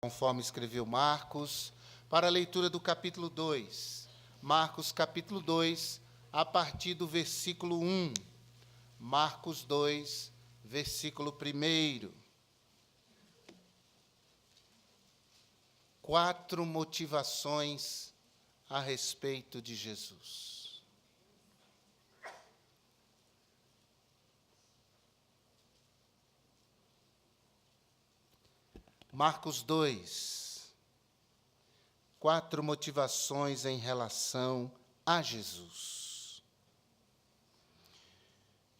Conforme escreveu Marcos, para a leitura do capítulo 2. Marcos, capítulo 2, a partir do versículo 1. Marcos 2, versículo 1. 4 motivações a respeito de Jesus. Marcos 2, 4 motivações em relação a Jesus.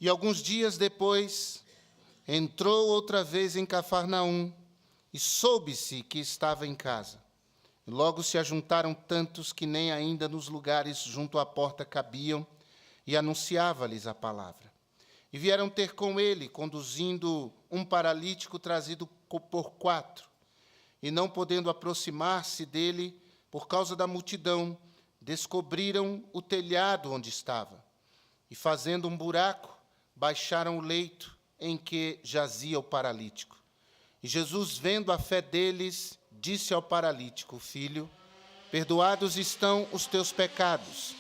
E alguns dias depois, entrou outra vez em Cafarnaum, e soube-se que estava em casa. E logo se ajuntaram tantos que nem ainda nos lugares junto à porta cabiam, e anunciava-lhes a palavra. E vieram ter com ele, conduzindo um paralítico trazido por 4. E não podendo aproximar-se dele, por causa da multidão, descobriram o telhado onde estava. E fazendo um buraco, baixaram o leito em que jazia o paralítico. E Jesus, vendo a fé deles, disse ao paralítico: Filho, perdoados estão os teus pecados.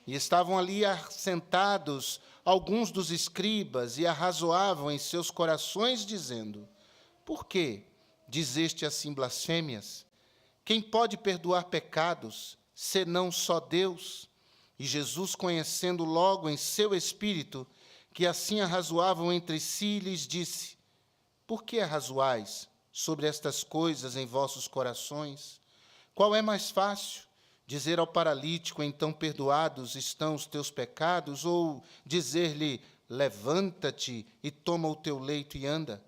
E estavam ali assentados alguns dos escribas e arrazoavam em seus corações, dizendo: Por que dizeste assim blasfêmias? Quem pode perdoar pecados, senão só Deus? E Jesus, conhecendo logo em seu espírito que assim arrazoavam entre si, lhes disse: Por que arrazoais sobre estas coisas em vossos corações? Qual é mais fácil, dizer ao paralítico: então perdoados estão os teus pecados, ou dizer-lhe: levanta-te e toma o teu leito e anda?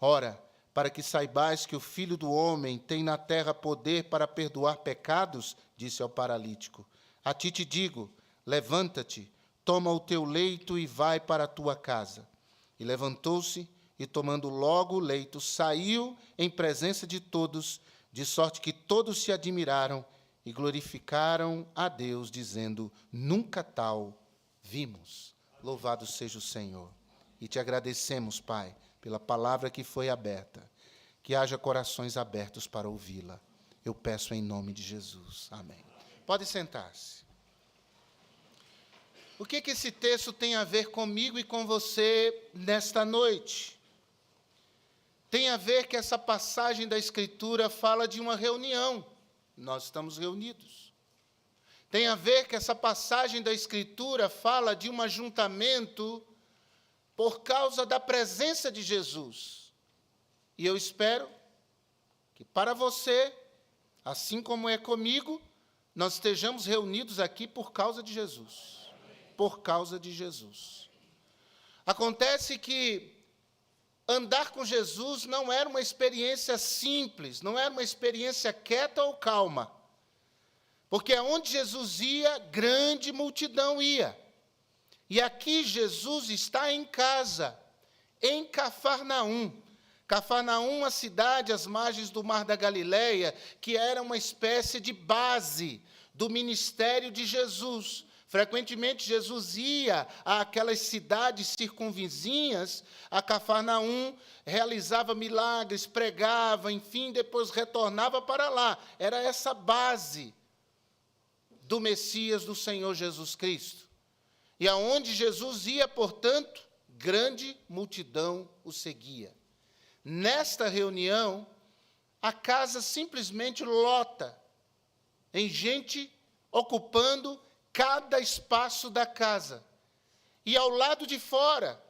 Ora, para que saibais que o Filho do Homem tem na terra poder para perdoar pecados, disse ao paralítico, a ti te digo: levanta-te, toma o teu leito e vai para a tua casa. E levantou-se, e tomando logo o leito, saiu em presença de todos, de sorte que todos se admiraram e glorificaram a Deus, dizendo: nunca tal vimos. Louvado seja o Senhor. E te agradecemos, Pai, pela palavra que foi aberta, que haja corações abertos para ouvi-la. Eu peço em nome de Jesus. Amém. Pode sentar-se. O que esse texto tem a ver comigo e com você nesta noite? Tem a ver que essa passagem da Escritura fala de uma reunião. Nós estamos reunidos. Tem a ver que essa passagem da Escritura fala de um ajuntamento por causa da presença de Jesus. E eu espero que para você, assim como é comigo, nós estejamos reunidos aqui por causa de Jesus. Por causa de Jesus. Acontece que andar com Jesus não era uma experiência simples, não era uma experiência quieta ou calma. Porque aonde Jesus ia, grande multidão ia. E aqui Jesus está em casa, em Cafarnaum. Cafarnaum, uma cidade às margens do Mar da Galileia, que era uma espécie de base do ministério de Jesus. Frequentemente, Jesus ia àquelas cidades circunvizinhas, a Cafarnaum, realizava milagres, pregava, enfim, depois retornava para lá. Era essa base do Messias, do Senhor Jesus Cristo. E aonde Jesus ia, portanto, grande multidão o seguia. Nesta reunião, a casa simplesmente lota, em gente ocupando cada espaço da casa. E ao lado de fora,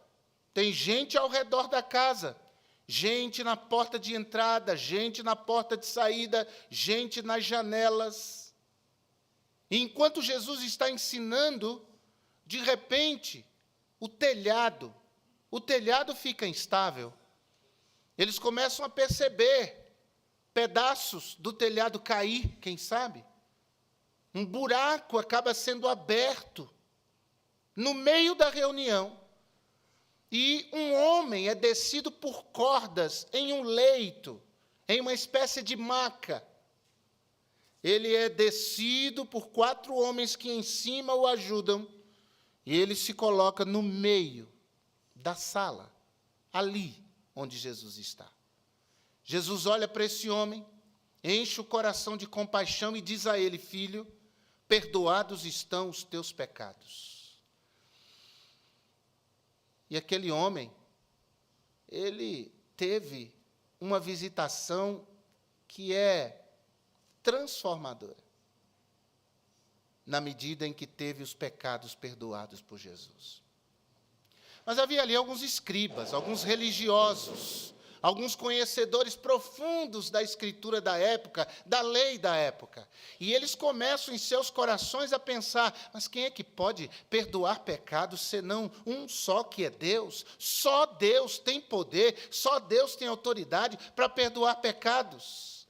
tem gente ao redor da casa, gente na porta de entrada, gente na porta de saída, gente nas janelas. E enquanto Jesus está ensinando, de repente, o telhado fica instável. Eles começam a perceber pedaços do telhado cair, quem sabe? Um buraco acaba sendo aberto no meio da reunião. E um homem é descido por cordas em um leito, em uma espécie de maca. Ele é descido por 4 homens que em cima o ajudam. E ele se coloca no meio da sala, ali onde Jesus está. Jesus olha para esse homem, enche o coração de compaixão e diz a ele: filho, perdoados estão os teus pecados. E aquele homem, ele teve uma visitação que é transformadora, na medida em que teve os pecados perdoados por Jesus. Mas havia ali alguns escribas, alguns religiosos, alguns conhecedores profundos da escritura da época, da lei da época. E eles começam em seus corações a pensar: mas quem é que pode perdoar pecados senão um só, que é Deus? Só Deus tem poder, só Deus tem autoridade para perdoar pecados.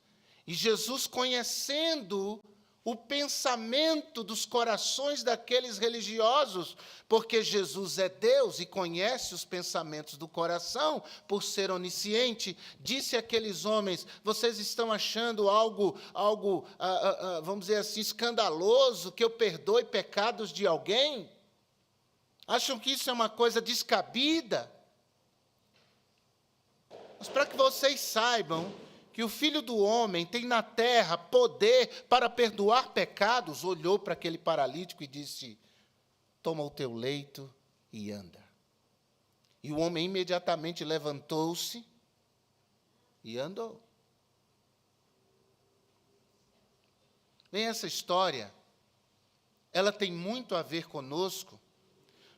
E Jesus, conhecendo o pensamento dos corações daqueles religiosos, porque Jesus é Deus e conhece os pensamentos do coração, por ser onisciente, disse àqueles homens: vocês estão achando algo, vamos dizer assim, escandaloso, que eu perdoe pecados de alguém? Acham que isso é uma coisa descabida? Mas para que vocês saibam que o Filho do Homem tem na terra poder para perdoar pecados, olhou para aquele paralítico e disse: toma o teu leito e anda. E o homem imediatamente levantou-se e andou. Bem, essa história, ela tem muito a ver conosco,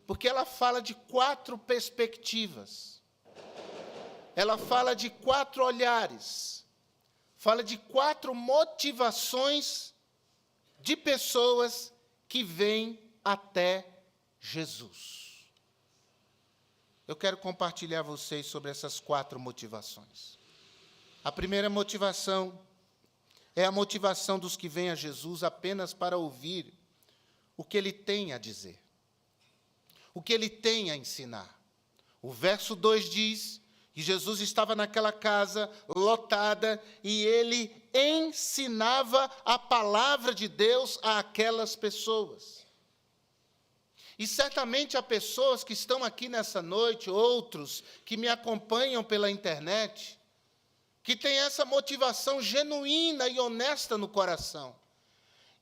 porque ela fala de 4 perspectivas. Ela fala de 4 olhares. Fala de 4 motivações de pessoas que vêm até Jesus. Eu quero compartilhar com vocês sobre essas 4 motivações. A primeira motivação é a motivação dos que vêm a Jesus apenas para ouvir o que ele tem a dizer, o que ele tem a ensinar. O verso 2 diz que Jesus estava naquela casa lotada e ele ensinava a palavra de Deus àquelas pessoas. E certamente há pessoas que estão aqui nessa noite, outros que me acompanham pela internet, que têm essa motivação genuína e honesta no coração.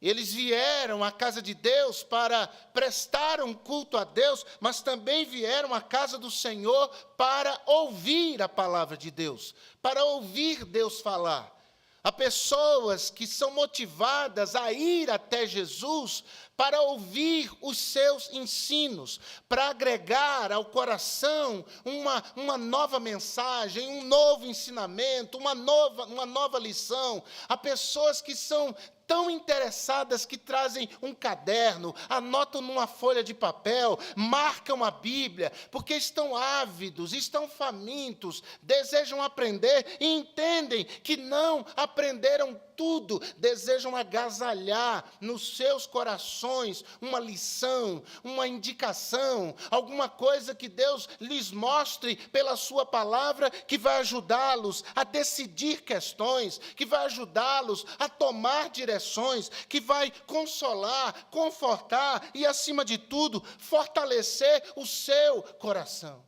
Eles vieram à casa de Deus para prestar um culto a Deus, mas também vieram à casa do Senhor para ouvir a palavra de Deus, para ouvir Deus falar. Há pessoas que são motivadas a ir até Jesus para ouvir os seus ensinos, para agregar ao coração uma nova mensagem, um novo ensinamento, uma nova lição. Há pessoas que são tão interessadas que trazem um caderno, anotam numa folha de papel, marcam a Bíblia, porque estão ávidos, estão famintos, desejam aprender e entendem que não aprenderam tudo, desejam agasalhar nos seus corações uma lição, uma indicação, alguma coisa que Deus lhes mostre pela sua palavra, que vai ajudá-los a decidir questões, que vai ajudá-los a tomar direções, que vai consolar, confortar e, acima de tudo, fortalecer o seu coração.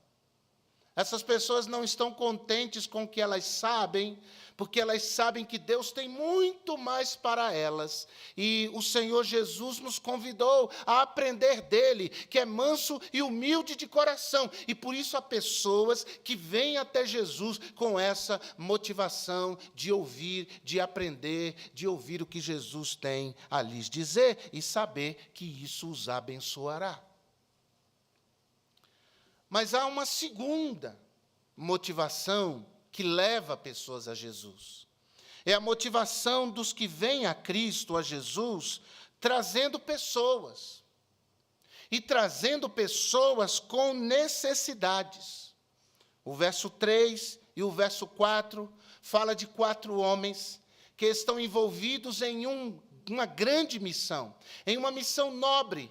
Essas pessoas não estão contentes com o que elas sabem, porque elas sabem que Deus tem muito mais para elas. E o Senhor Jesus nos convidou a aprender dele, que é manso e humilde de coração. E por isso há pessoas que vêm até Jesus com essa motivação de ouvir, de aprender, de ouvir o que Jesus tem a lhes dizer e saber que isso os abençoará. Mas há uma segunda motivação que leva pessoas a Jesus. É a motivação dos que vêm a Cristo, a Jesus, trazendo pessoas. E trazendo pessoas com necessidades. O verso 3 e o verso 4 fala de 4 homens que estão envolvidos em uma grande missão, em uma missão nobre.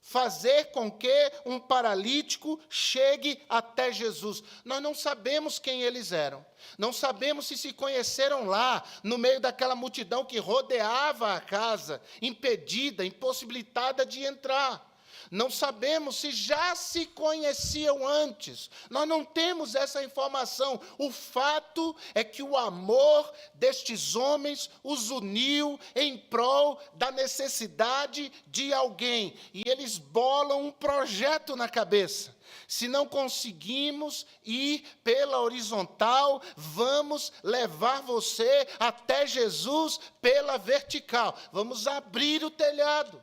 Fazer com que um paralítico chegue até Jesus. Nós não sabemos quem eles eram. Não sabemos se conheceram lá, no meio daquela multidão que rodeava a casa, impedida, impossibilitada de entrar. Não sabemos se já se conheciam antes. Nós não temos essa informação. O fato é que o amor destes homens os uniu em prol da necessidade de alguém. E eles bolam um projeto na cabeça. Se não conseguimos ir pela horizontal, vamos levar você até Jesus pela vertical. Vamos abrir o telhado.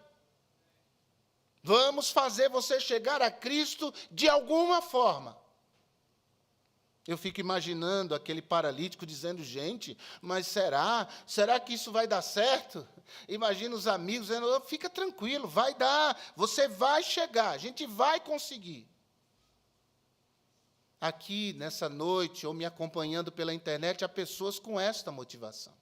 Vamos fazer você chegar a Cristo de alguma forma. Eu fico imaginando aquele paralítico dizendo, gente, mas será? Será que isso vai dar certo? Imagina os amigos dizendo, fica tranquilo, vai dar, você vai chegar, a gente vai conseguir. Aqui, nessa noite, ou me acompanhando pela internet, há pessoas com esta motivação.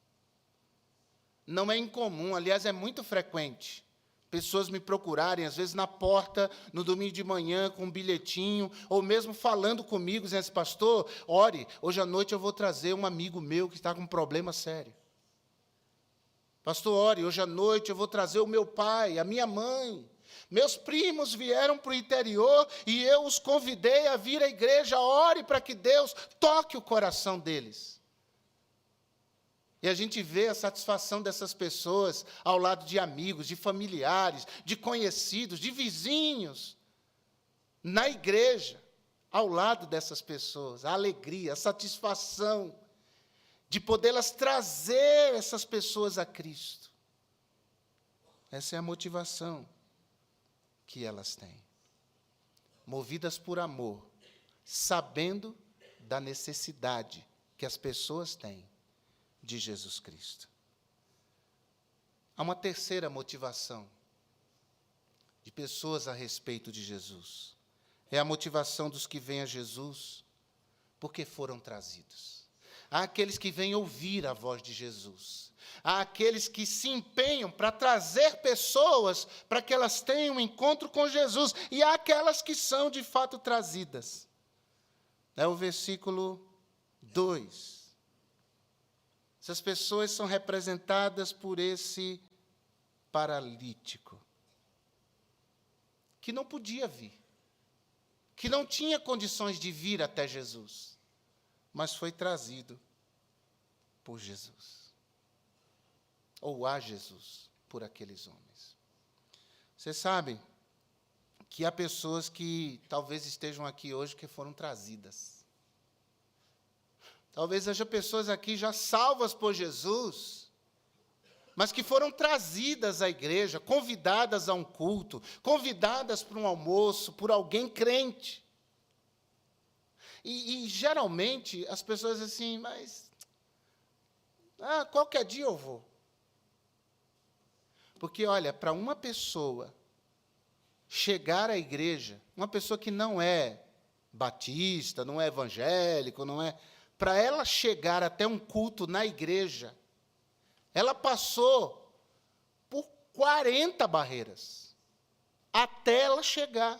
Não é incomum, aliás, é muito frequente. Pessoas me procurarem, às vezes na porta, no domingo de manhã, com um bilhetinho, ou mesmo falando comigo, dizendo assim, pastor, ore, hoje à noite eu vou trazer um amigo meu que está com um problema sério. Pastor, ore, hoje à noite eu vou trazer o meu pai, a minha mãe. Meus primos vieram para o interior e eu os convidei a vir à igreja, ore para que Deus toque o coração deles. E a gente vê a satisfação dessas pessoas ao lado de amigos, de familiares, de conhecidos, de vizinhos, na igreja, ao lado dessas pessoas, a alegria, a satisfação de podê-las trazer essas pessoas a Cristo. Essa é a motivação que elas têm. Movidas por amor, sabendo da necessidade que as pessoas têm de Jesus Cristo. Há uma terceira motivação de pessoas a respeito de Jesus. É a motivação dos que vêm a Jesus porque foram trazidos. Há aqueles que vêm ouvir a voz de Jesus. Há aqueles que se empenham para trazer pessoas para que elas tenham um encontro com Jesus. E há aquelas que são, de fato, trazidas. É o versículo 2. Essas pessoas são representadas por esse paralítico, que não podia vir, que não tinha condições de vir até Jesus, mas foi trazido por Jesus. Ou a Jesus, por aqueles homens. Vocês sabem que há pessoas que talvez estejam aqui hoje que foram trazidas. Talvez haja pessoas aqui já salvas por Jesus, mas que foram trazidas à igreja, convidadas a um culto, convidadas para um almoço, por alguém crente. E geralmente, as pessoas assim, mas qualquer dia eu vou. Porque, olha, para uma pessoa chegar à igreja, uma pessoa que não é batista, não é evangélico, não é... Para ela chegar até um culto na igreja, ela passou por 40 barreiras, até ela chegar.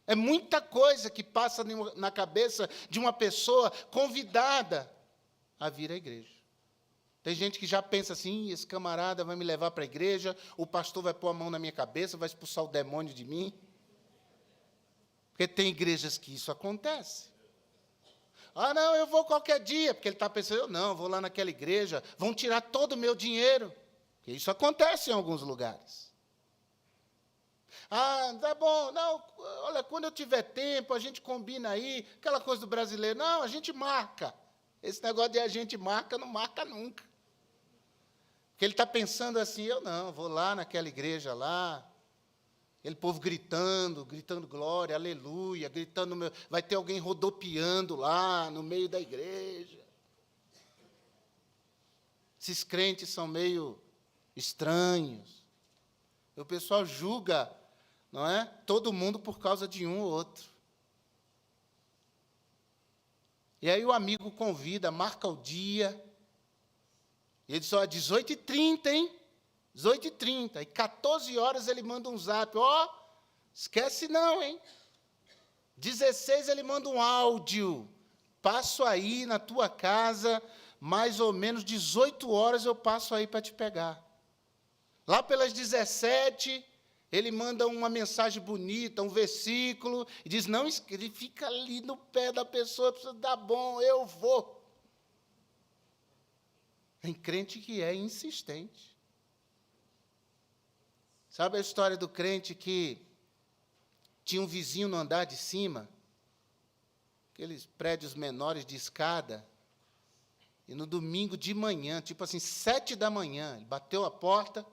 É muita coisa que passa na cabeça de uma pessoa convidada a vir à igreja. Tem gente que já pensa assim, esse camarada vai me levar para a igreja, o pastor vai pôr a mão na minha cabeça, vai expulsar o demônio de mim. Porque tem igrejas que isso acontece. Não, eu vou qualquer dia, porque ele está pensando, eu vou lá naquela igreja, vão tirar todo o meu dinheiro. Porque isso acontece em alguns lugares. Tá bom, não, olha, quando eu tiver tempo, a gente combina aí, aquela coisa do brasileiro, não, a gente marca. Esse negócio de a gente marca, não marca nunca. Porque ele está pensando assim, eu vou lá naquela igreja lá, aquele povo gritando glória, aleluia, gritando, vai ter alguém rodopiando lá no meio da igreja. Esses crentes são meio estranhos. O pessoal julga, não é? Todo mundo por causa de um ou outro. E aí o amigo convida, marca o dia. E ele diz, 18h30, hein? 18h30. E 14 horas ele manda um zap. Esquece não, hein? 16 ele manda um áudio. Passo aí na tua casa, mais ou menos 18 horas eu passo aí para te pegar. Lá pelas 17, Ele manda uma mensagem bonita, um versículo, e diz, não, ele fica ali no pé da pessoa, precisa dar bom, eu vou. Tem crente que é insistente. Sabe a história do crente que tinha um vizinho no andar de cima, aqueles prédios menores de escada, e no domingo de manhã, tipo assim, 7 da manhã, ele bateu a porta,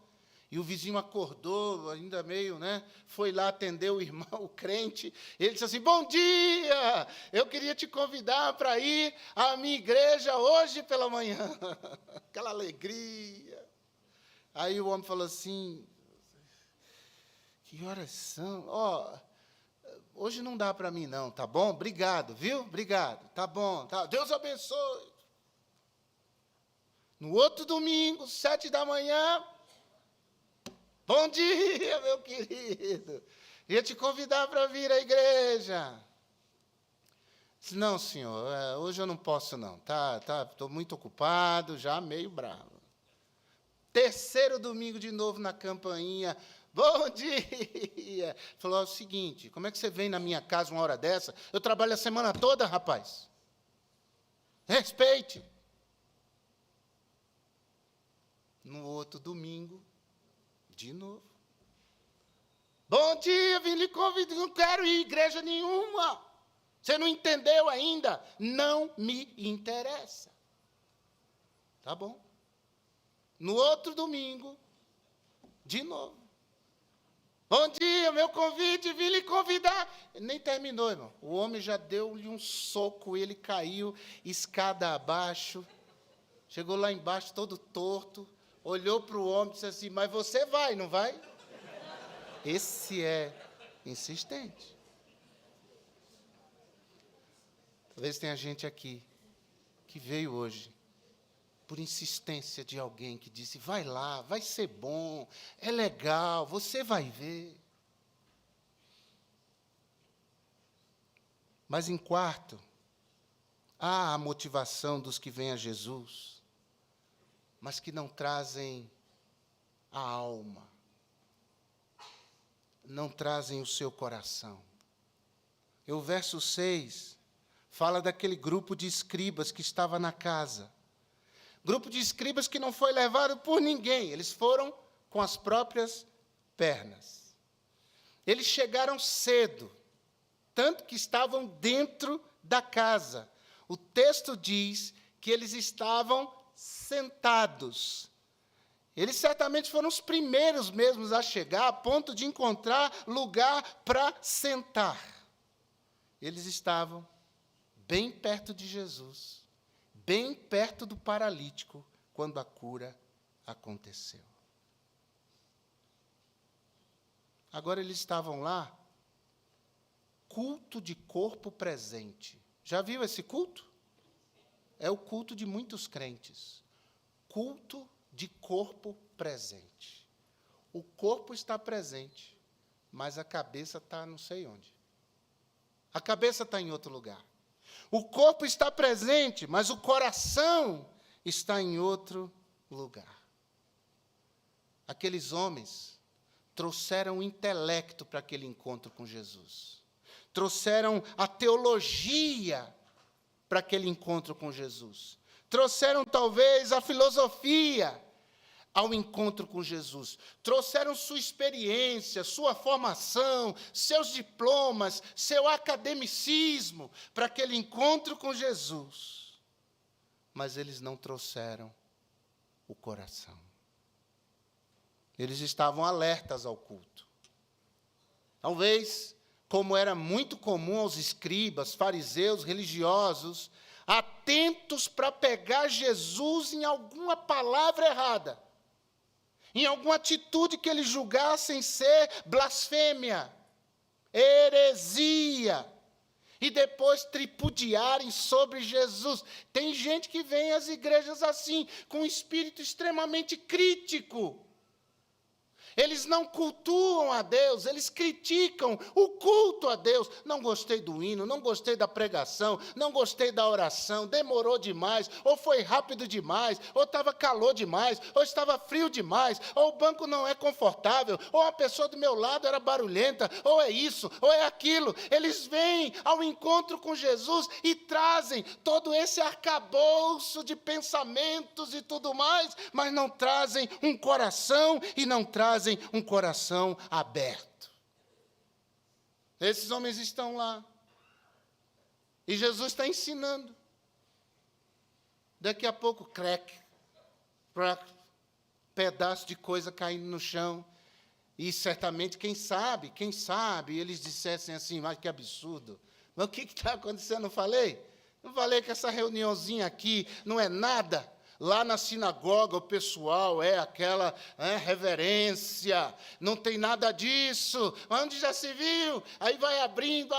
e o vizinho acordou, ainda meio, foi lá atender o irmão, o crente. Ele disse assim, bom dia, eu queria te convidar para ir à minha igreja hoje pela manhã. Aquela alegria. Aí o homem falou assim, que horas são? Hoje não dá para mim não, tá bom? Obrigado, viu? Obrigado, tá bom. Tá. Deus abençoe. No outro domingo, 7 da manhã, bom dia, meu querido. Ia te convidar para vir à igreja. Disse, não, senhor, hoje eu não posso, não. Estou muito ocupado, já meio bravo. Terceiro domingo de novo na campainha. Bom dia. Falou, o seguinte, como é que você vem na minha casa uma hora dessa? Eu trabalho a semana toda, rapaz. Respeite. No outro domingo, de novo. Bom dia, vim lhe convidar, não quero ir à igreja nenhuma. Você não entendeu ainda? Não me interessa. Tá bom. No outro domingo, de novo. Bom dia, meu convite, vim lhe convidar. Nem terminou, irmão. O homem já deu-lhe um soco, ele caiu, escada abaixo. Chegou lá embaixo, todo torto. Olhou para o homem e disse assim, mas você vai, não vai? Esse é insistente. Talvez tenha gente aqui que veio hoje por insistência de alguém que disse, vai lá, vai ser bom, é legal, você vai ver. Mas em quarto, há a motivação dos que vêm a Jesus, mas que não trazem a alma, não trazem o seu coração. E o verso 6 fala daquele grupo de escribas que estava na casa. Grupo de escribas que não foi levado por ninguém, eles foram com as próprias pernas. Eles chegaram cedo, tanto que estavam dentro da casa. O texto diz que eles estavam sentados. Eles certamente foram os primeiros mesmos a chegar, a ponto de encontrar lugar para sentar. Eles estavam bem perto de Jesus, bem perto do paralítico, quando a cura aconteceu. Agora eles estavam lá, culto de corpo presente. Já viu esse culto? É o culto de muitos crentes. Culto de corpo presente. O corpo está presente, mas a cabeça está não sei onde. A cabeça está em outro lugar. O corpo está presente, mas o coração está em outro lugar. Aqueles homens trouxeram o intelecto para aquele encontro com Jesus. Trouxeram a teologia para aquele encontro com Jesus. Trouxeram, talvez, a filosofia ao encontro com Jesus. Trouxeram sua experiência, sua formação, seus diplomas, seu academicismo para aquele encontro com Jesus. Mas eles não trouxeram o coração. Eles estavam alertas ao culto. Talvez, como era muito comum aos escribas, fariseus, religiosos, atentos para pegar Jesus em alguma palavra errada, em alguma atitude que eles julgassem ser blasfêmia, heresia, e depois tripudiarem sobre Jesus. Tem gente que vem às igrejas assim, com um espírito extremamente crítico. Eles não cultuam a Deus, eles criticam o culto a Deus. Não gostei do hino, não gostei da pregação, não gostei da oração, demorou demais, ou foi rápido demais, ou estava calor demais, ou estava frio demais, ou o banco não é confortável, ou a pessoa do meu lado era barulhenta, ou é isso, ou é aquilo. Eles vêm ao encontro com Jesus e trazem todo esse arcabouço de pensamentos e tudo mais, mas não trazem um coração e não trazem um coração aberto. Esses homens estão lá. E Jesus está ensinando. Daqui a pouco, crack, pedaço de coisa caindo no chão. E certamente, quem sabe, eles dissessem assim, mas que absurdo. Mas o que está acontecendo? Não falei? Não falei que essa reuniãozinha aqui não é nada? Lá na sinagoga, o pessoal é aquela reverência, não tem nada disso. Onde já se viu? Aí vai abrindo,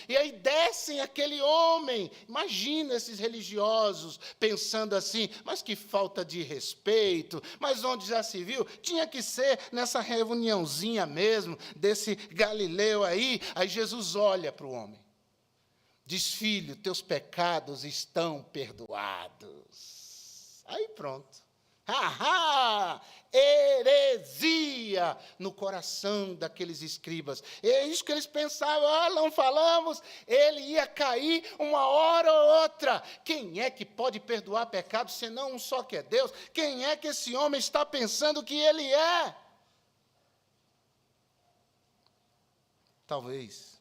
e aí descem aquele homem. Imagina esses religiosos pensando assim, mas que falta de respeito, mas onde já se viu? Tinha que ser nessa reuniãozinha mesmo, desse Galileu aí. Aí Jesus olha para o homem. Diz, filho, teus pecados estão perdoados. Aí pronto. Heresia no coração daqueles escribas. É isso que eles pensavam, não falamos, ele ia cair uma hora ou outra. Quem é que pode perdoar pecados, senão um só que é Deus? Quem é que esse homem está pensando que ele é? Talvez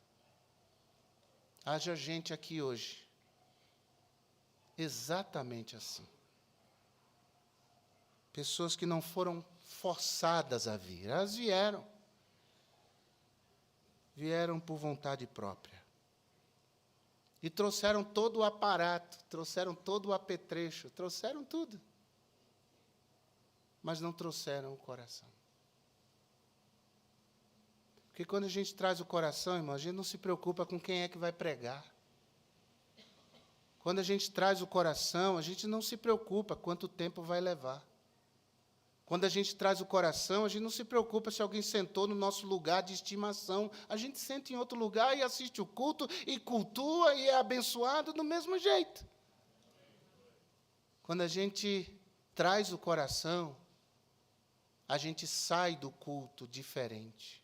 haja gente aqui hoje, exatamente assim. Pessoas que não foram forçadas a vir, elas vieram. Vieram por vontade própria. E trouxeram todo o aparato, trouxeram todo o apetrecho, trouxeram tudo. Mas não trouxeram o coração. Porque quando a gente traz o coração, irmão, a gente não se preocupa com quem é que vai pregar. Quando a gente traz o coração, a gente não se preocupa quanto tempo vai levar. Quando a gente traz o coração, a gente não se preocupa se alguém sentou no nosso lugar de estimação. A gente senta em outro lugar e assiste o culto, e cultua, e é abençoado do mesmo jeito. Quando a gente traz o coração, a gente sai do culto diferente.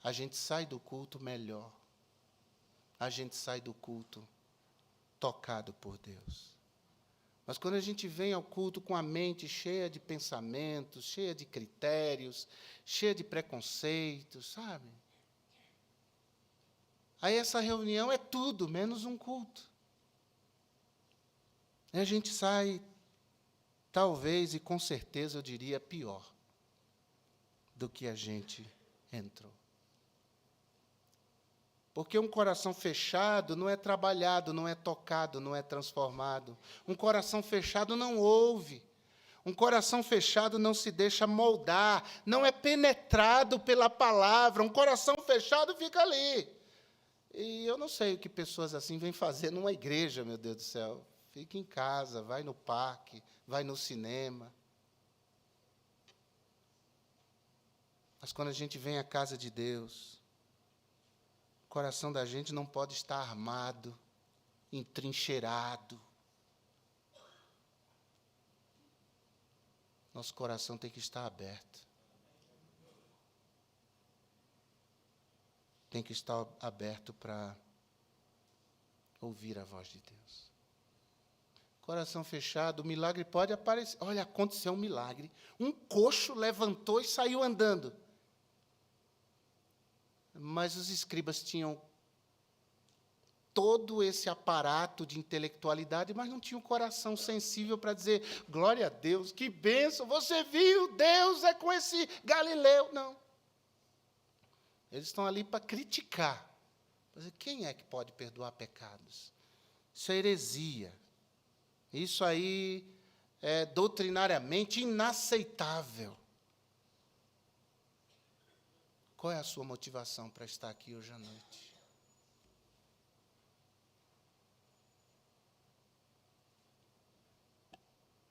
A gente sai do culto melhor. A gente sai do culto tocado por Deus. Mas quando a gente vem ao culto com a mente cheia de pensamentos, cheia de critérios, cheia de preconceitos, sabe? Aí essa reunião é tudo, menos um culto. E a gente sai, talvez e com certeza eu diria, pior do que a gente entrou. Porque um coração fechado não é trabalhado, não é tocado, não é transformado. Um coração fechado não ouve. Um coração fechado não se deixa moldar, não é penetrado pela palavra. Um coração fechado fica ali. E eu não sei o que pessoas assim vêm fazer numa igreja, meu Deus do céu. Fica em casa, vai no parque, vai no cinema. Mas quando a gente vem à casa de Deus, o coração da gente não pode estar armado, entrincheirado. Nosso coração tem que estar aberto. Tem que estar aberto para ouvir a voz de Deus. Coração fechado, o milagre pode aparecer. Olha, aconteceu um milagre. Um coxo levantou e saiu andando. Mas os escribas tinham todo esse aparato de intelectualidade, mas não tinham um coração sensível para dizer, glória a Deus, que bênção, você viu, Deus é com esse Galileu. Não. Eles estão ali para criticar. Para dizer, quem é que pode perdoar pecados? Isso é heresia. Isso aí é doutrinariamente inaceitável. Qual é a sua motivação para estar aqui hoje à noite?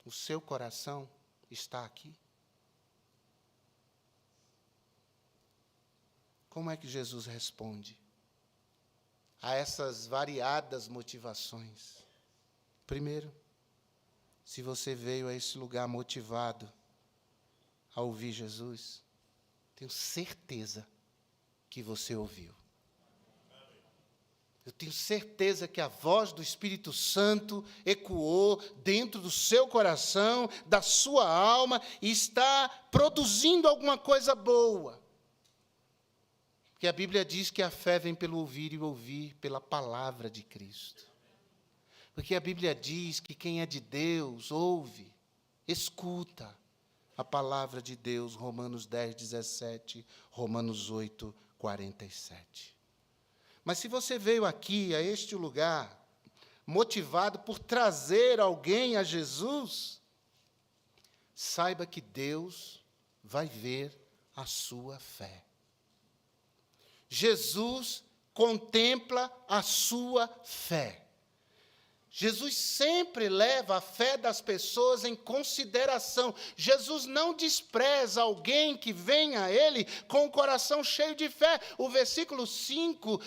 O seu coração está aqui? Como é que Jesus responde a essas variadas motivações? Primeiro, se você veio a esse lugar motivado a ouvir Jesus, tenho certeza que você ouviu. Eu tenho certeza que a voz do Espírito Santo ecoou dentro do seu coração, da sua alma, e está produzindo alguma coisa boa. Porque a Bíblia diz que a fé vem pelo ouvir e ouvir pela palavra de Cristo. Porque a Bíblia diz que quem é de Deus ouve, escuta a palavra de Deus, Romanos 10, 17, Romanos 8, 47. Mas se você veio aqui, a este lugar, motivado por trazer alguém a Jesus, saiba que Deus vai ver a sua fé. Jesus contempla a sua fé. Jesus sempre leva a fé das pessoas em consideração. Jesus não despreza alguém que vem a Ele com o coração cheio de fé. O versículo 5,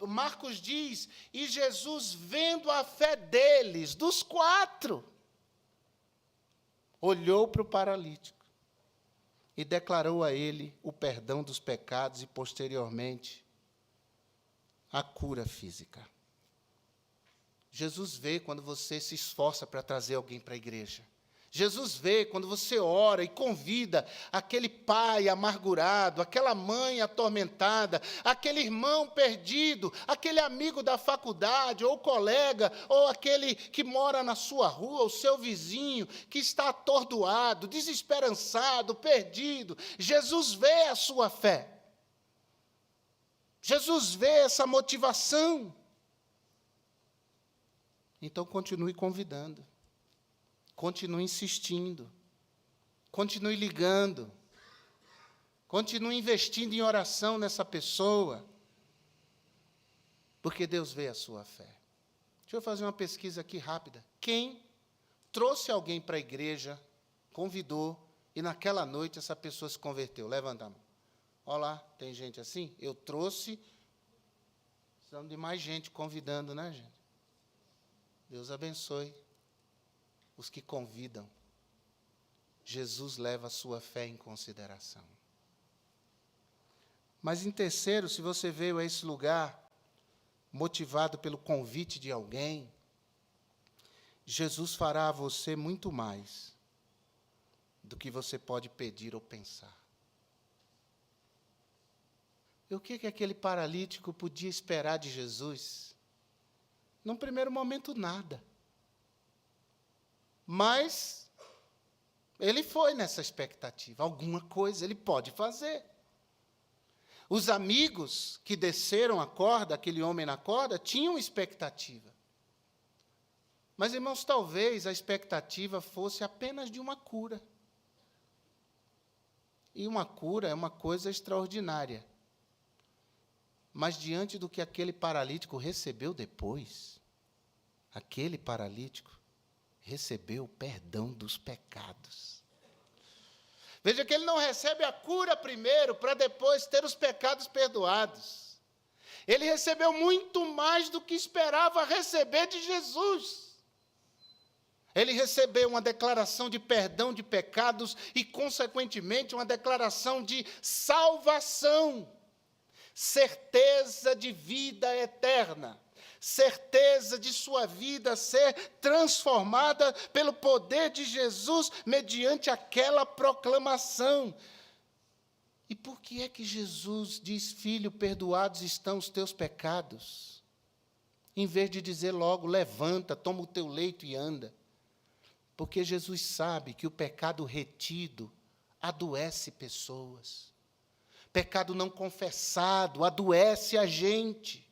Marcos diz, e Jesus, vendo a fé deles, dos 4, olhou para o paralítico e declarou a ele o perdão dos pecados e, posteriormente, a cura física. Jesus vê quando você se esforça para trazer alguém para a igreja. Jesus vê quando você ora e convida aquele pai amargurado, aquela mãe atormentada, aquele irmão perdido, aquele amigo da faculdade, ou colega, ou aquele que mora na sua rua, o seu vizinho, que está atordoado, desesperançado, perdido. Jesus vê a sua fé. Jesus vê essa motivação. Então, continue convidando, continue insistindo, continue ligando, continue investindo em oração nessa pessoa, porque Deus vê a sua fé. Deixa eu fazer uma pesquisa aqui rápida. Quem trouxe alguém para a igreja, convidou, e naquela noite essa pessoa se converteu? Levanta a mão. Olha lá, tem gente assim? Eu trouxe, precisamos de mais gente convidando, né, gente? Deus abençoe os que convidam. Jesus leva a sua fé em consideração. Mas, em terceiro, se você veio a esse lugar motivado pelo convite de alguém, Jesus fará a você muito mais do que você pode pedir ou pensar. E o que aquele paralítico podia esperar de Jesus? Num primeiro momento, nada. Mas ele foi nessa expectativa. Alguma coisa ele pode fazer. Os amigos que desceram a corda, aquele homem na corda, tinham expectativa. Mas, irmãos, talvez a expectativa fosse apenas de uma cura. E uma cura é uma coisa extraordinária. Mas, diante do que aquele paralítico recebeu depois, aquele paralítico recebeu o perdão dos pecados. Veja que ele não recebe a cura primeiro, para depois ter os pecados perdoados. Ele recebeu muito mais do que esperava receber de Jesus. Ele recebeu uma declaração de perdão de pecados e, consequentemente, uma declaração de salvação. Certeza de vida eterna, certeza de sua vida ser transformada pelo poder de Jesus mediante aquela proclamação. E por que é que Jesus diz, filho, perdoados estão os teus pecados? Em vez de dizer logo, levanta, toma o teu leito e anda. Porque Jesus sabe que o pecado retido adoece pessoas. Pecado não confessado adoece a gente.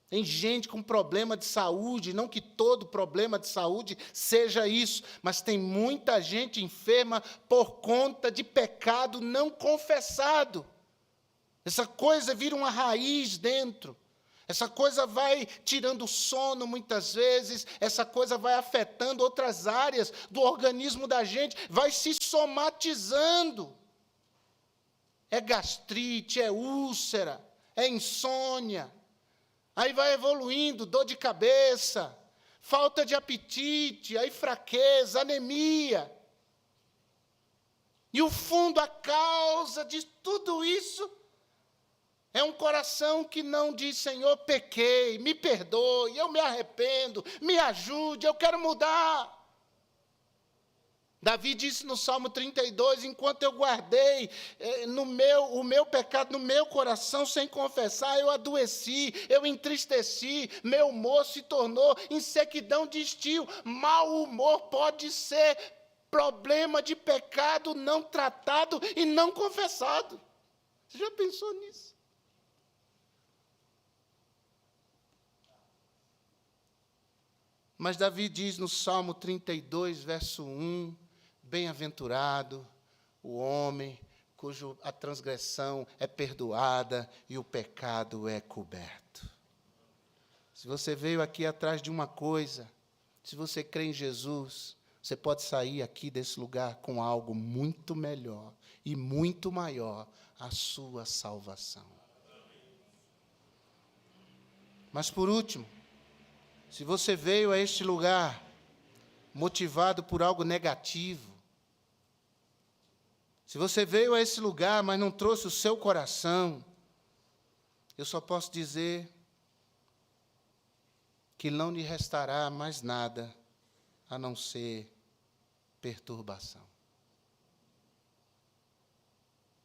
Tem gente com problema de saúde, não que todo problema de saúde seja isso, mas tem muita gente enferma por conta de pecado não confessado. Essa coisa vira uma raiz dentro. Essa coisa vai tirando o sono muitas vezes, essa coisa vai afetando outras áreas do organismo da gente, vai se somatizando. é gastrite, é úlcera, é insônia. Aí vai evoluindo, dor de cabeça, falta de apetite, aí fraqueza, anemia. E o fundo, a causa de tudo isso, é um coração que não diz: Senhor, pequei, me perdoe, eu me arrependo, me ajude, eu quero mudar. Davi disse no Salmo 32, enquanto eu guardei o meu pecado no meu coração sem confessar, eu adoeci, eu entristeci, meu humor se tornou em sequidão de estio. Mau humor pode ser problema de pecado não tratado e não confessado. Você já pensou nisso? Mas Davi diz no Salmo 32, verso 1, bem-aventurado o homem cuja a transgressão é perdoada e o pecado é coberto. Se você veio aqui atrás de uma coisa, se você crê em Jesus, você pode sair aqui desse lugar com algo muito melhor e muito maior, a sua salvação. Mas por último, se você veio a este lugar motivado por algo negativo, se você veio a esse lugar, mas não trouxe o seu coração, eu só posso dizer que não lhe restará mais nada a não ser perturbação.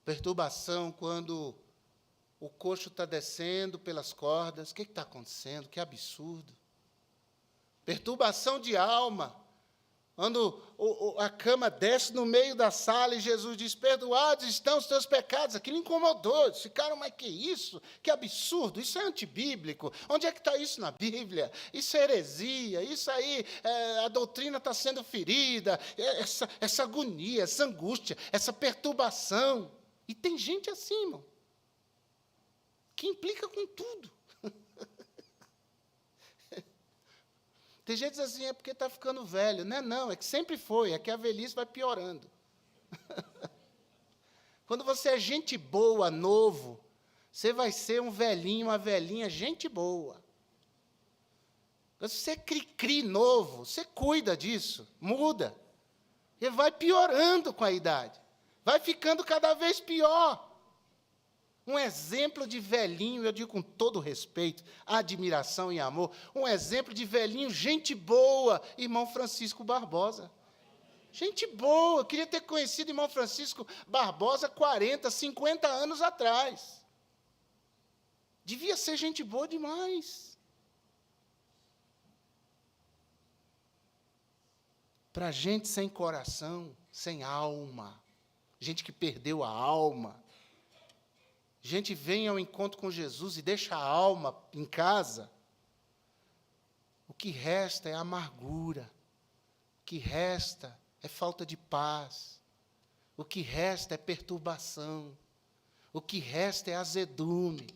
Perturbação quando o coxo está descendo pelas cordas. O que está acontecendo? Que absurdo. Perturbação de alma. Quando a cama desce no meio da sala e Jesus diz: perdoados estão os teus pecados. Aquilo incomodou. Eles ficaram: mas que isso? Que absurdo, isso é antibíblico. Onde é que está isso na Bíblia? Isso é heresia, isso aí, a doutrina está sendo ferida, essa agonia, essa angústia, essa perturbação. E tem gente assim, irmão, que implica com tudo. Tem gente que diz assim: é porque está ficando velho. Não, é que sempre foi, é que a velhice vai piorando. Quando você é gente boa, novo, você vai ser um velhinho, uma velhinha, gente boa. Se você é cri-cri novo, você cuida disso, muda. E vai piorando com a idade. Vai ficando cada vez pior. Um exemplo de velhinho, eu digo com todo respeito, admiração e amor, um exemplo de velhinho, gente boa, irmão Francisco Barbosa. Gente boa, eu queria ter conhecido o irmão Francisco Barbosa 40, 50 anos atrás. Devia ser gente boa demais. Para gente sem coração, sem alma, gente que perdeu a alma, gente vem ao encontro com Jesus e deixa a alma em casa, o que resta é amargura, o que resta é falta de paz, o que resta é perturbação, o que resta é azedume,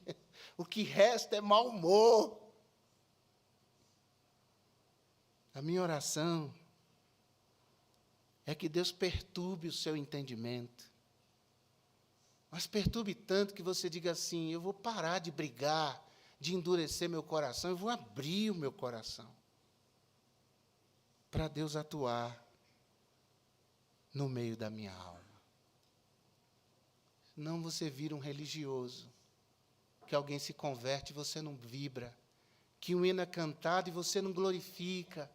o que resta é mau humor. A minha oração é que Deus perturbe o seu entendimento. Mas perturbe tanto que você diga assim: eu vou parar de brigar, de endurecer meu coração, eu vou abrir o meu coração para Deus atuar no meio da minha alma. Senão você vira um religioso, que alguém se converte e você não vibra, que um hino é cantado e você não glorifica,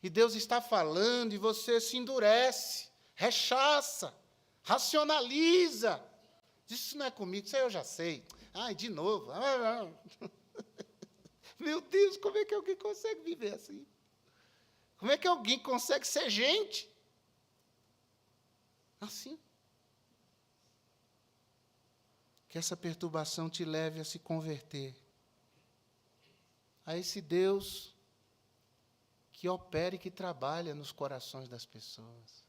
e Deus está falando e você se endurece, rechaça, racionaliza. Isso não é comigo, isso aí eu já sei. Ai, de novo. Meu Deus, como é que alguém consegue viver assim? Como é que alguém consegue ser gente assim? Que essa perturbação te leve a se converter a esse Deus que opera e que trabalha nos corações das pessoas.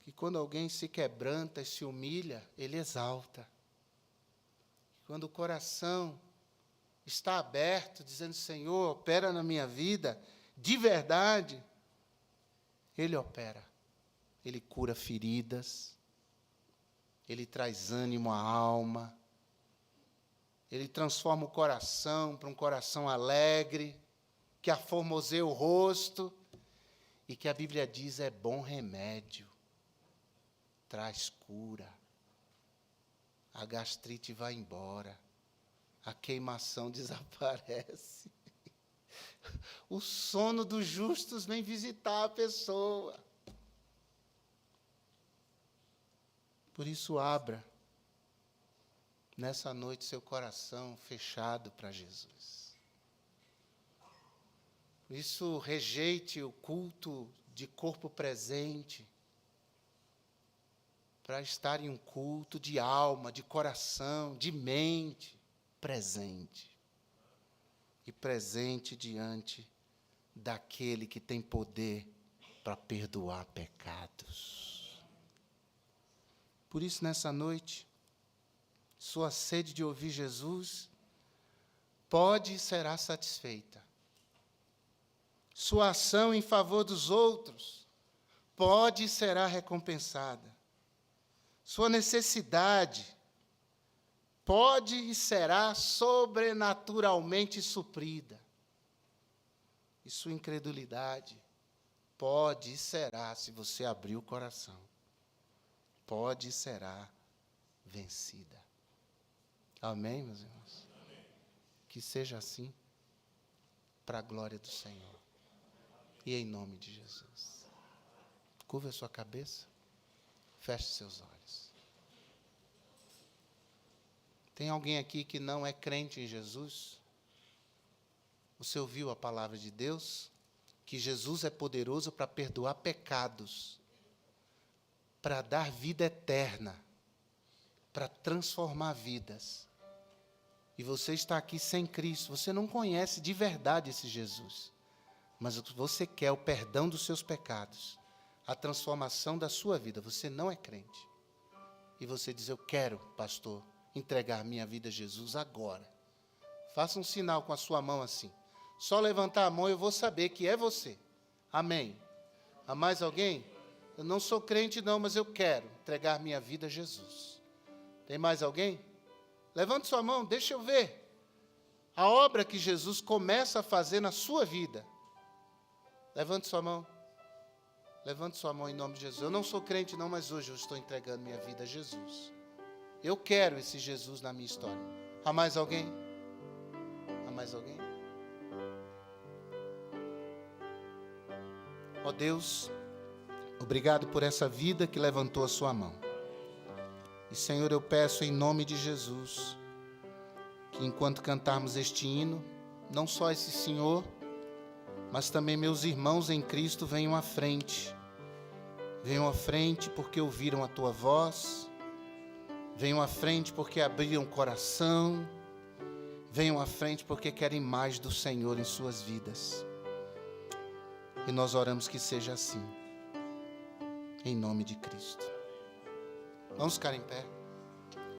Que quando alguém se quebranta e se humilha, Ele exalta. Quando o coração está aberto, dizendo: Senhor, opera na minha vida, de verdade, Ele opera. Ele cura feridas, Ele traz ânimo à alma, Ele transforma o coração para um coração alegre, que aformoseia o rosto, e que a Bíblia diz é bom remédio, traz cura, a gastrite vai embora, a queimação desaparece, o sono dos justos vem visitar a pessoa. Por isso, abra nessa noite seu coração fechado para Jesus. Por isso, rejeite o culto de corpo presente para estar em um culto de alma, de coração, de mente presente. E presente diante daquele que tem poder para perdoar pecados. Por isso, nessa noite, sua sede de ouvir Jesus pode e será satisfeita. Sua ação em favor dos outros pode e será recompensada. Sua necessidade pode e será sobrenaturalmente suprida. E sua incredulidade pode e será, se você abrir o coração, pode e será vencida. Amém, meus irmãos? Amém. Que seja assim, para a glória do Senhor. E em nome de Jesus. Curva a sua cabeça, feche seus olhos. Tem alguém aqui que não é crente em Jesus? Você ouviu a palavra de Deus? Que Jesus é poderoso para perdoar pecados, para dar vida eterna, para transformar vidas. E você está aqui sem Cristo, você não conhece de verdade esse Jesus, mas você quer o perdão dos seus pecados, a transformação da sua vida, você não é crente. E você diz, eu quero, pastor, entregar minha vida a Jesus agora. Faça um sinal com a sua mão assim. Só levantar a mão eu vou saber que é você. Amém. Há mais alguém? Eu não sou crente não, mas eu quero entregar minha vida a Jesus. Tem mais alguém? Levante sua mão, deixa eu ver. A obra que Jesus começa a fazer na sua vida. Levante sua mão. Levante sua mão em nome de Jesus. Eu não sou crente não, mas hoje eu estou entregando minha vida a Jesus. Eu quero esse Jesus na minha história. Há mais alguém? Há mais alguém? Ó Deus, obrigado por essa vida que levantou a sua mão. E Senhor, eu peço em nome de Jesus, que enquanto cantarmos este hino, não só esse Senhor, mas também meus irmãos em Cristo venham à frente. Venham à frente porque ouviram a Tua voz. Venham à frente porque abriram o coração. Venham à frente porque querem mais do Senhor em suas vidas. E nós oramos que seja assim. Em nome de Cristo. Vamos ficar em pé.